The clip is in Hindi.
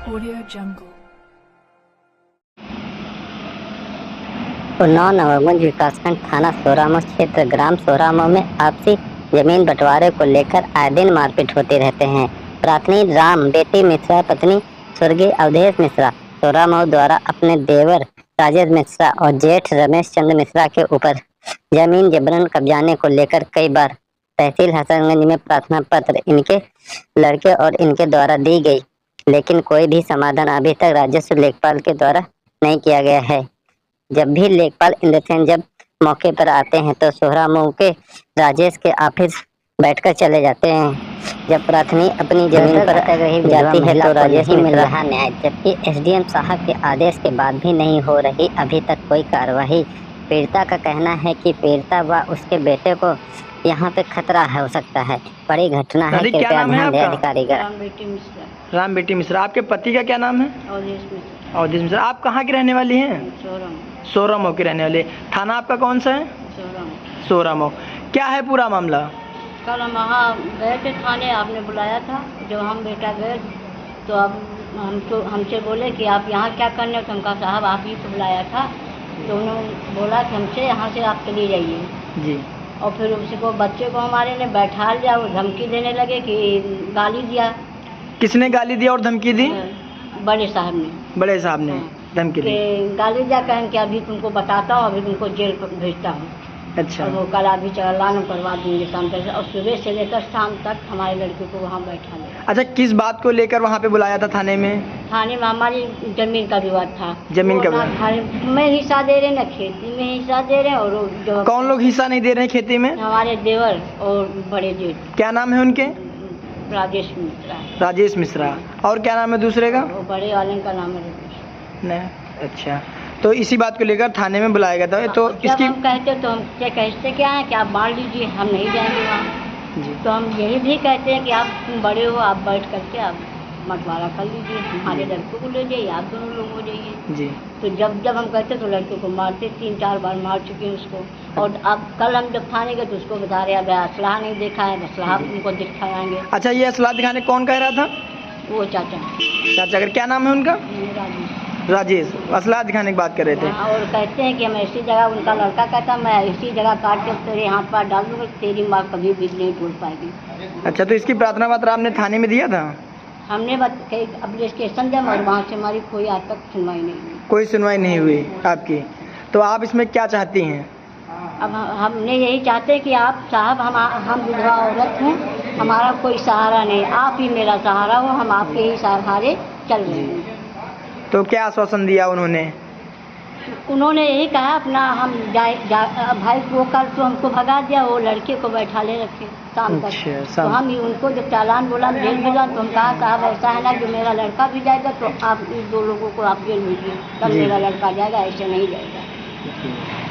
Audio Jungle। उन्नाव नवाबगंज विकासखंड थाना सोरामऊ क्षेत्र ग्राम सोरामऊ में आपसी जमीन बंटवारे को लेकर आए दिन मारपीट होते रहते हैं। प्राथनी राम बेटी मिश्रा पत्नी स्वर्गीय अवधेश मिश्रा सोरामऊ द्वारा अपने देवर राजेश मिश्रा और जेठ रमेश चंद्र मिश्रा के ऊपर जमीन जबरन कब्जाने को लेकर कई बार तहसील हसनगंज में प्रार्थना पत्र इनके लड़के और इनके द्वारा दी गई, लेकिन कोई भी समाधान अभी तक राजस्व लेखपाल के द्वारा नहीं किया गया है। जब भी लेखपाल इंद्रसेन जब मौके पर आते हैं तो सोहरामऊ के राजेश के ऑफिस बैठकर चले जाते हैं। जब प्राथनी अपनी जमीन पर जाती है तो राजेश नहीं मिल रहा न्याय, जबकि एसडीएम साहब के आदेश के बाद भी नहीं हो रही अभी तक कोई कार्रवाई। पीड़िता का कहना है कि पीड़िता व उसके बेटे को यहाँ पे खतरा हो सकता है। बड़ी घटना है, कृपया ध्यान दें अधिकारी। राम बेटी मिश्रा। आपके पति का क्या नाम है? अवधेश मिश्रा। आप कहाँ की रहने वाली हैं? सोरामऊ की रहने वाले। थाना आपका कौन सा है? सोरामऊ। क्या है पूरा मामला? कल हम वहाँ गए थे थाने, आपने बुलाया था। जब हम बेटा गए तो अब हमसे बोले कि आप यहाँ क्या करने, तो हम कहा साहब आप ही तो बुलाया था। तो उन्होंने बोला कि हमसे यहाँ से आप चली जाइए जी। और फिर उसको बच्चे को हमारे ने बैठा लिया, वो धमकी देने लगे कि गाली दिया। किसने गाली दिया और धमकी दी? बड़े साहब ने। बड़े साहब ने धमकी दी? गाली दिया, कहें कि अभी तुमको बताता हूँ, अभी तुमको जेल भेजता हूँ। अच्छा। और वो कल अभी चालान करवा देंगे शाम तक, और सुबह से लेकर शाम तक हमारे लड़के को वहाँ बैठा लिया। अच्छा, किस बात को लेकर वहाँ पे बुलाया था थाने में? थाने में हमारी जमीन का विवाद था। जमीन का विवाद? थाने में हिस्सा दे रहे, न खेती में हिस्सा दे रहे, और जो कौन लोग हिस्सा नहीं दे रहे हैं खेती में? हमारे देवर और बड़े जेठ। क्या नाम है उनके? राजेश मिश्रा। राजेश मिश्रा। और क्या नाम है दूसरे का? वो बड़े वाले का नाम है रमेश। नहीं। अच्छा, तो इसी बात को लेकर थाने में बुलाया गया था। तो इसकी हम कहते तो हम कहते क्या है कि आप बांट लीजिए, हम नहीं जाएंगे वहाँ जी। तो हम यही भी कहते हैं कि आप बड़े हो, आप बैठ करके आप बंटवारा कर लीजिए, हमारे लड़कों को ले जाइए, आप दोनों लोग हो जाइए जी। तो जब हम कहते तो लड़के को मारते, 3-4 बार मार चुके हैं उसको। और अब कल हम जब थाने गए तो उसको बता रहे अब असलाह नहीं देखा है, असलाह उनको दिखाएंगे। अच्छा, ये असलाह दिखाने कौन कह रहा था? वो चाचा। चाचा का क्या नाम है उनका? राजेश। असलाह दिखाने की बात कर रहे थे। और कहते हैं कि मैं इसी जगह, उनका लड़का कहता मैं इसी जगह काट के तेरे हाथ पार डाल दूंगा, तेरी माँ कभी भी नहीं टूट पाएगी। अच्छा, तो इसकी प्रार्थना पत्र आपने थाने में दिया था? हमने एप्लीकेशन दिया और वहाँ से हमारी कोई आज तक सुनवाई नहीं हुई। कोई सुनवाई नहीं हुई आपकी? तो आप इसमें क्या चाहती हैं? अब हमने यही चाहते हैं कि आप साहब, हम विधवा औरत हैं, हमारा कोई सहारा नहीं, आप ही मेरा सहारा हो, हम आपके ही सहारे चल रहे हैं। तो क्या आश्वासन दिया उन्होंने? उन्होंने यही कहा अपना हम भाई वो कल तो हमको भगा दिया, वो लड़के को बैठा ले रखे शाम तक। तो हम उनको जब चालान बोला जेल भेजा तो हम कहा साहब ऐसा है ना, जो मेरा लड़का भी जाएगा तो आप इस 2 लोगों को आप जेल भेजिए, तब मेरा लड़का जाएगा, ऐसे नहीं जाएगा।